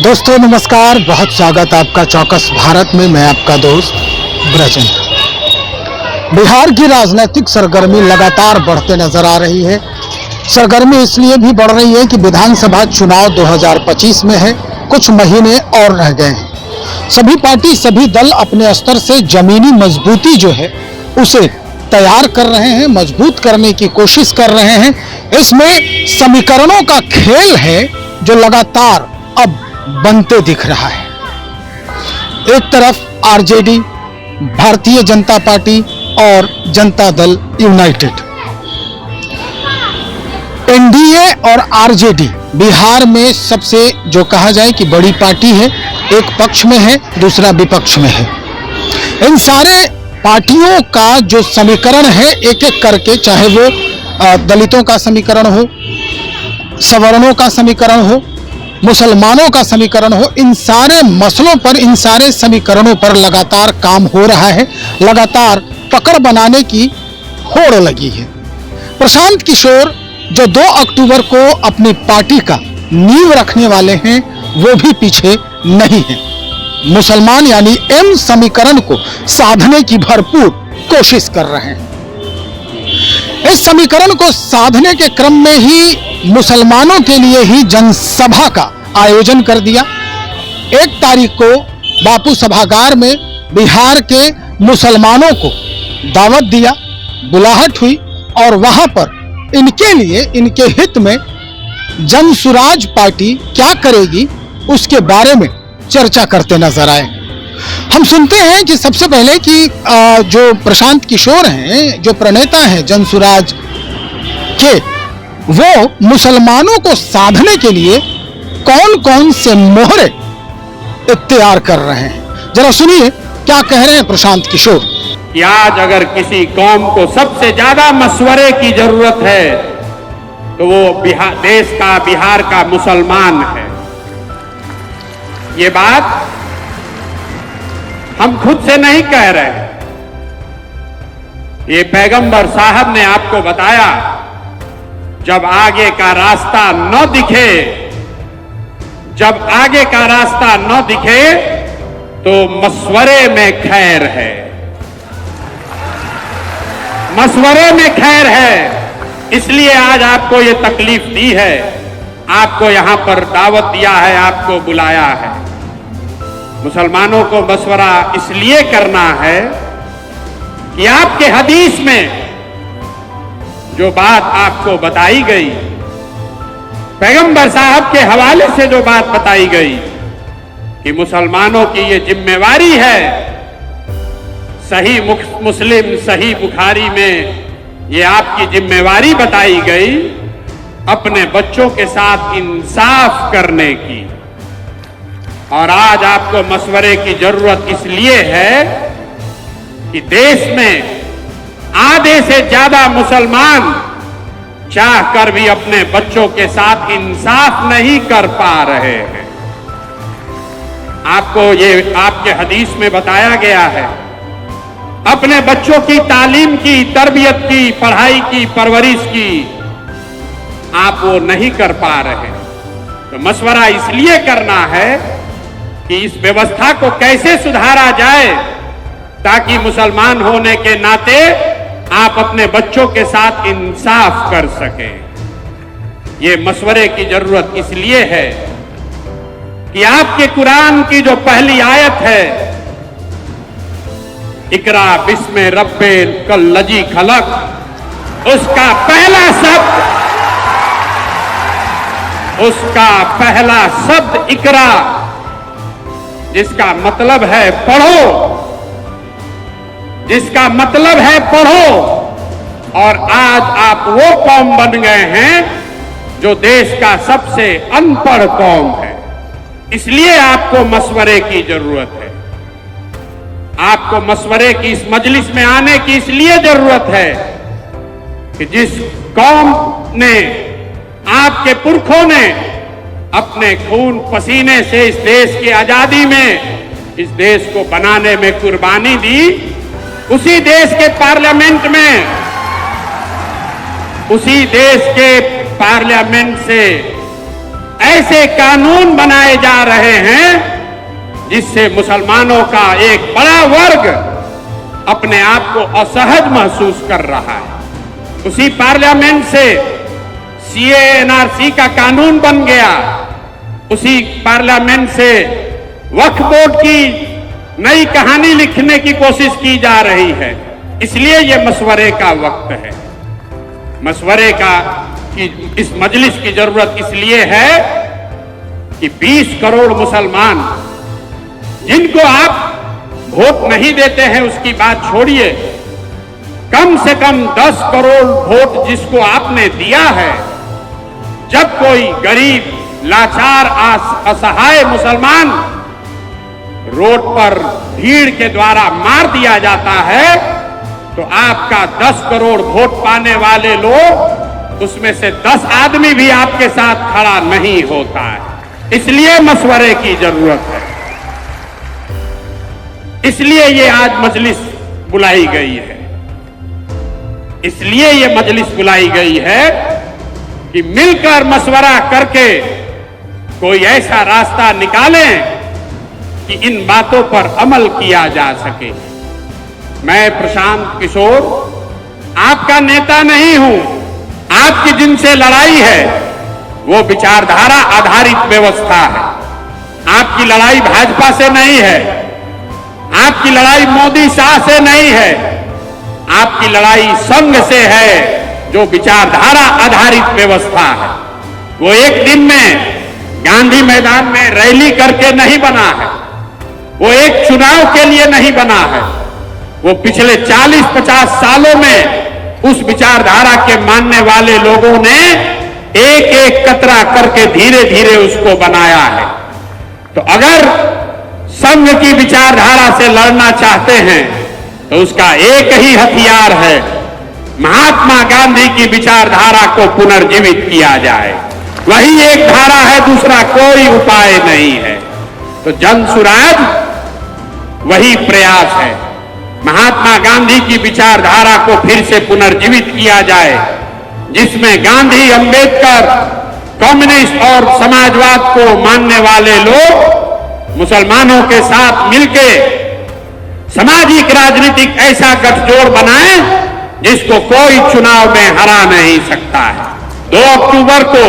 दोस्तों नमस्कार, बहुत स्वागत आपका चौकस भारत में। मैं आपका दोस्त ब्रजेंद्र। बिहार की राजनीतिक सरगर्मी लगातार बढ़ते नजर आ रही है। सरगर्मी इसलिए भी बढ़ रही है कि विधानसभा चुनाव 2025 में है, कुछ महीने और रह गए हैं। सभी पार्टी, सभी दल अपने स्तर से जमीनी मजबूती जो है उसे तैयार कर रहे हैं, मजबूत करने की कोशिश कर रहे हैं। इसमें समीकरणों का खेल है जो लगातार अब बनते दिख रहा है। एक तरफ आरजेडी, भारतीय जनता पार्टी और जनता दल यूनाइटेड। एनडीए और आरजेडी बिहार में सबसे जो कहा जाए कि बड़ी पार्टी है, एक पक्ष में है, दूसरा विपक्ष में है। इन सारे पार्टियों का जो समीकरण है, एक एक करके, चाहे वो दलितों का समीकरण हो, सवर्णों का समीकरण हो, मुसलमानों का समीकरण हो, इन सारे मसलों पर, इन सारे समीकरणों पर लगातार काम हो रहा है। लगातार पकड़ बनाने की होड़ लगी है। प्रशांत किशोर जो 2 अक्टूबर को अपनी पार्टी का नींव रखने वाले हैं, वो भी पीछे नहीं है। मुसलमान यानी एम समीकरण को साधने की भरपूर कोशिश कर रहे हैं। इस समीकरण को साधने के क्रम में ही मुसलमानों के लिए ही जनसभा का आयोजन कर दिया। 1 तारीख को बापू सभागार में बिहार के मुसलमानों को दावत दिया, बुलाहट हुई और वहां पर इनके लिए, इनके हित में जनसुराज पार्टी क्या करेगी उसके बारे में चर्चा करते नजर आए। हम सुनते हैं कि सबसे पहले कि जो प्रशांत किशोर हैं, जो प्रणेता हैं जनसुराज के, वो मुसलमानों को साधने के लिए कौन कौन से मोहरे इख्तियार कर रहे हैं। जरा सुनिए क्या कह रहे हैं प्रशांत किशोर। कि आज अगर किसी कौम को सबसे ज्यादा मशवरे की जरूरत है तो वो देश का, बिहार का मुसलमान है। ये बात हम खुद से नहीं कह रहे, ये पैगंबर साहब ने आपको बताया। जब आगे का रास्ता न दिखे, जब आगे का रास्ता न दिखे तो मशवरे में खैर है, मशवरे में खैर है। इसलिए आज आपको ये तकलीफ दी है, आपको यहां पर दावत दिया है, आपको बुलाया है। मुसलमानों को मशवरा इसलिए करना है कि आपके हदीस में जो बात आपको बताई गई, पैगंबर साहब के हवाले से जो बात बताई गई कि मुसलमानों की ये जिम्मेवारी है, सही मुस्लिम, सही बुखारी में ये आपकी जिम्मेवारी बताई गई अपने बच्चों के साथ इंसाफ करने की। और आज आपको मशवरे की जरूरत इसलिए है कि देश में आधे से ज्यादा मुसलमान चाहकर भी अपने बच्चों के साथ इंसाफ नहीं कर पा रहे हैं। आपको ये आपके हदीस में बताया गया है, अपने बच्चों की तालीम की, तरबियत की, पढ़ाई की, परवरिश की आप वो नहीं कर पा रहे। तो मशवरा इसलिए करना है कि इस व्यवस्था को कैसे सुधारा जाए ताकि मुसलमान होने के नाते आप अपने बच्चों के साथ इंसाफ कर सकें। ये मशवरे की जरूरत इसलिए है कि आपके कुरान की जो पहली आयत है, इकरा बिस्मे रब्बिल कल्लजी खलक, उसका पहला शब्द इकरा, जिसका मतलब है पढ़ो, जिसका मतलब है पढ़ो। और आज आप वो कौम बन गए हैं जो देश का सबसे अनपढ़ कौम है। इसलिए आपको मशवरे की जरूरत है। आपको मशवरे की इस मजलिस में आने की इसलिए जरूरत है कि जिस कौम ने, आपके पुरखों ने अपने खून पसीने से इस देश की आजादी में, इस देश को बनाने में कुर्बानी दी, उसी देश के पार्लियामेंट में, उसी देश के पार्लियामेंट से ऐसे कानून बनाए जा रहे हैं जिससे मुसलमानों का एक बड़ा वर्ग अपने आप को असहज महसूस कर रहा है। उसी पार्लियामेंट से सीए एनआरसी का कानून बन गया, उसी पार्लियामेंट से वक्फ बोर्ड की नई कहानी लिखने की कोशिश की जा रही है। इसलिए यह मशवरे का वक्त है। मशवरे का कि इस मजलिस की जरूरत इसलिए है कि 20 करोड़ मुसलमान जिनको आप वोट नहीं देते हैं उसकी बात छोड़िए, कम से कम 10 करोड़ वोट जिसको आपने दिया है, जब कोई गरीब लाचार असहाय मुसलमान रोड पर भीड़ के द्वारा मार दिया जाता है तो आपका 10 करोड़ वोट पाने वाले लोग उसमें से 10 आदमी भी आपके साथ खड़ा नहीं होता है। इसलिए मशवरे की जरूरत है, इसलिए ये आज मजलिस बुलाई गई है। इसलिए ये मजलिस बुलाई गई है कि मिलकर मशवरा करके कोई ऐसा रास्ता निकालें कि इन बातों पर अमल किया जा सके। मैं प्रशांत किशोर आपका नेता नहीं हूं। आपकी जिनसे लड़ाई है वो विचारधारा आधारित व्यवस्था है। आपकी लड़ाई भाजपा से नहीं है, आपकी लड़ाई मोदी शाह से नहीं है, आपकी लड़ाई संघ से है जो विचारधारा आधारित व्यवस्था है। वो एक दिन में गांधी मैदान में रैली करके नहीं बना है, वो एक चुनाव के लिए नहीं बना है, वो पिछले 40-50 सालों में उस विचारधारा के मानने वाले लोगों ने एक एक कतरा करके धीरे धीरे उसको बनाया है। तो अगर संघ की विचारधारा से लड़ना चाहते हैं तो उसका एक ही हथियार है, महात्मा गांधी की विचारधारा को पुनर्जीवित किया जाए। वही एक धारा है, दूसरा कोई उपाय नहीं है। तो जन सुराज वही प्रयास है, महात्मा गांधी की विचारधारा को फिर से पुनर्जीवित किया जाए, जिसमें गांधी, अंबेडकर, कम्युनिस्ट और समाजवाद को मानने वाले लोग मुसलमानों के साथ मिलके सामाजिक राजनीतिक ऐसा गठजोड़ बनाएं जिसको कोई चुनाव में हरा नहीं सकता है। 2 अक्टूबर को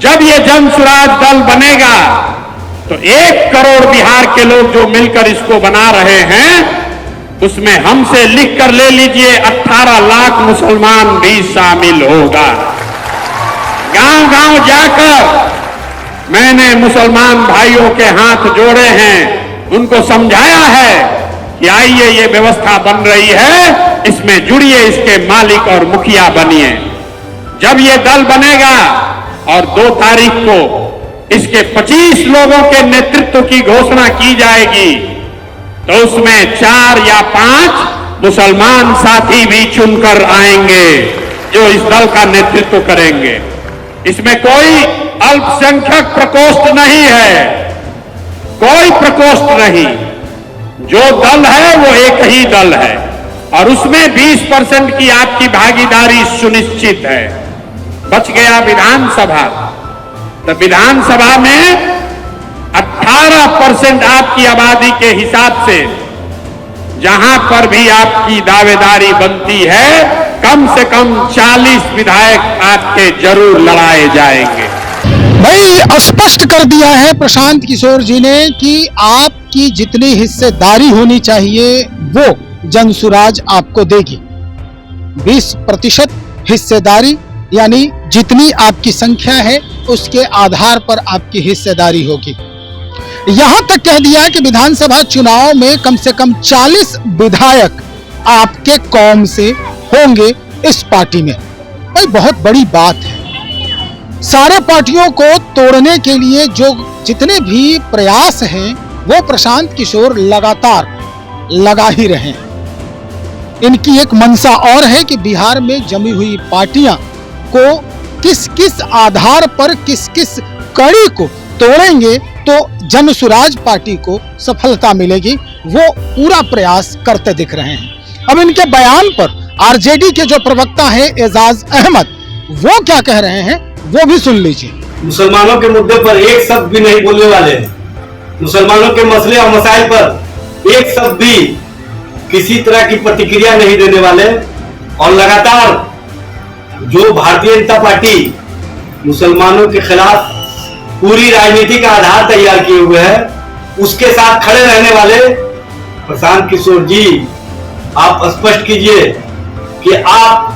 जब ये जन सुराज दल बनेगा तो 1 करोड़ बिहार के लोग जो मिलकर इसको बना रहे हैं उसमें हमसे लिख कर ले लीजिए 18 लाख मुसलमान भी शामिल होगा। गांव-गांव जाकर मैंने मुसलमान भाइयों के हाथ जोड़े हैं, उनको समझाया है कि आइए ये व्यवस्था बन रही है, इसमें जुड़िए, इसके मालिक और मुखिया बनिए। जब ये दल बनेगा और 2 तारीख को इसके 25 लोगों के नेतृत्व की घोषणा की जाएगी तो उसमें 4 या 5 मुसलमान साथी भी चुनकर आएंगे जो इस दल का नेतृत्व करेंगे। इसमें कोई अल्पसंख्यक प्रकोष्ठ नहीं है, कोई प्रकोष्ठ नहीं। जो दल है वो एक ही दल है और उसमें 20% की आपकी भागीदारी सुनिश्चित है। बच गया विधानसभा, तो विधानसभा में 18% आपकी आबादी के हिसाब से जहां पर भी आपकी दावेदारी बनती है, कम से कम 40 विधायक आपके जरूर लड़ाए जाएंगे। भाई स्पष्ट कर दिया है प्रशांत किशोर जी ने कि आपकी जितनी हिस्सेदारी होनी चाहिए वो जनसुराज आपको देगी। 20% हिस्सेदारी यानी जितनी आपकी संख्या है उसके आधार पर आपकी हिस्सेदारी होगी। यहां तक कह दिया है कि विधानसभा चुनाव में कम से कम 40 विधायक आपके कौम से होंगे इस पार्टी में। भाई बहुत बड़ी बात है। सारे पार्टियों को तोड़ने के लिए जो जितने भी प्रयास हैं वो प्रशांत किशोर लगातार लगा ही रहे हैं। इनकी एक मंशा और है कि बिहार में जमी हुई पार्टियां को किस किस आधार पर किस किस कड़ी को तोड़ेंगे तो जनसुराज पार्टी को सफलता मिलेगी। वो पूरा प्रयास करते दिख रहे हैं। अब इनके बयान पर आरजेडी के जो प्रवक्ता है एजाज अहमद वो क्या कह रहे हैं वो भी सुन लीजिए। मुसलमानों के मुद्दे पर एक शब्द भी नहीं बोलने वाले हैं। मुसलमानों के मसले और मसाइल पर एक शब्द भी किसी तरह की प्रतिक्रिया नहीं देने वाले और लगातार जो भारतीय जनता पार्टी मुसलमानों के खिलाफ पूरी राजनीति का आधार तैयार किए हुए है, उसके साथ खड़े रहने वाले प्रशांत किशोर जी, आप स्पष्ट कीजिए कि आप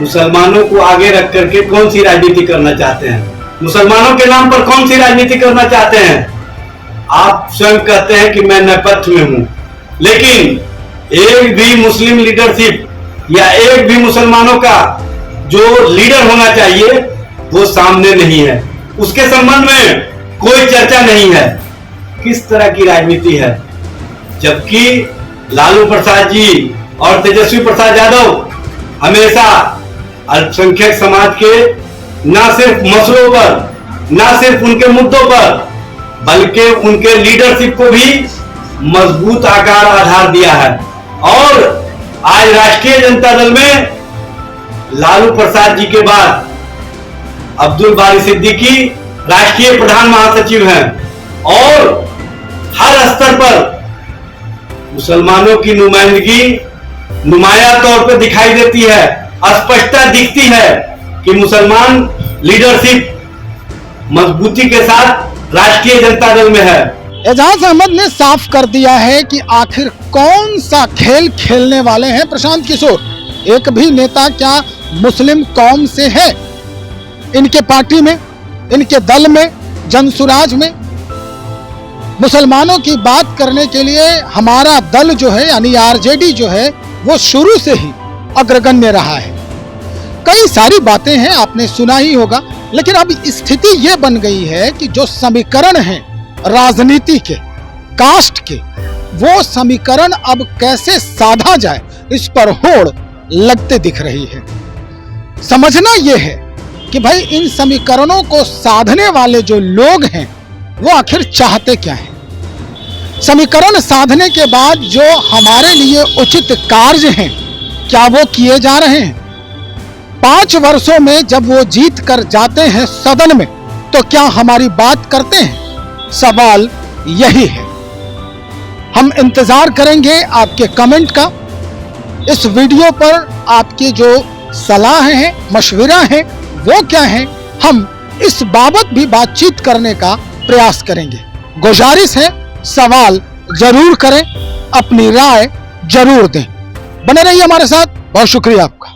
मुसलमानों को आगे रख करके कौन सी राजनीति करना चाहते हैं, मुसलमानों के नाम पर कौन सी राजनीति करना चाहते हैं। आप स्वयं कहते हैं कि मैं नेपथ्य में हूं, लेकिन एक भी मुस्लिम लीडरशिप या एक भी मुसलमानों का जो लीडर होना चाहिए वो सामने नहीं है, उसके संबंध में कोई चर्चा नहीं है। किस तरह की राजनीति है, जबकि लालू प्रसाद जी और तेजस्वी प्रसाद यादव हमेशा अल्पसंख्यक समाज के न सिर्फ मसलों पर, न सिर्फ उनके मुद्दों पर, बल्कि उनके लीडरशिप को भी मजबूत आकार आधार दिया है। और आज राष्ट्रीय जनता दल में लालू प्रसाद जी के बाद अब्दुल बारी सिद्दीकी राष्ट्रीय प्रधान महासचिव हैं और हर स्तर पर मुसलमानों की नुमाइंदगी नुमाया तौर पर दिखाई देती है। स्पष्टता दिखती है कि मुसलमान लीडरशिप मजबूती के साथ राष्ट्रीय जनता दल में है। एजाज अहमद ने साफ कर दिया है कि आखिर कौन सा खेल खेलने वाले हैं प्रशांत किशोर। एक भी नेता क्या मुस्लिम कौम से है इनके पार्टी में, इनके दल में, जनसुराज में? मुसलमानों की बात करने के लिए हमारा दल जो है यानी आरजेडी जो है वो शुरू से ही अग्रगण्य रहा है। कई सारी बातें हैं, आपने सुना ही होगा, लेकिन अब स्थिति ये बन गई है कि जो समीकरण हैं राजनीति के, कास्ट के, वो समीकरण अब कैसे साधा जाए इस पर होड़ लगते दिख रही है। समझना यह है कि भाई इन समीकरणों को साधने वाले जो लोग हैं वो आखिर चाहते क्या हैं। समीकरण साधने के बाद जो हमारे लिए उचित कार्य हैं क्या वो किए जा रहे हैं? 5 वर्षों में जब वो जीत कर जाते हैं सदन में तो क्या हमारी बात करते हैं? सवाल यही है। हम इंतजार करेंगे आपके कमेंट का। इस वीडियो पर आपकी जो सलाह है, मशवरा है, वो क्या है, हम इस बाबत भी बातचीत करने का प्रयास करेंगे। गुजारिश है, सवाल जरूर करें, अपनी राय जरूर दें। बने रहिए हमारे साथ। बहुत शुक्रिया आपका।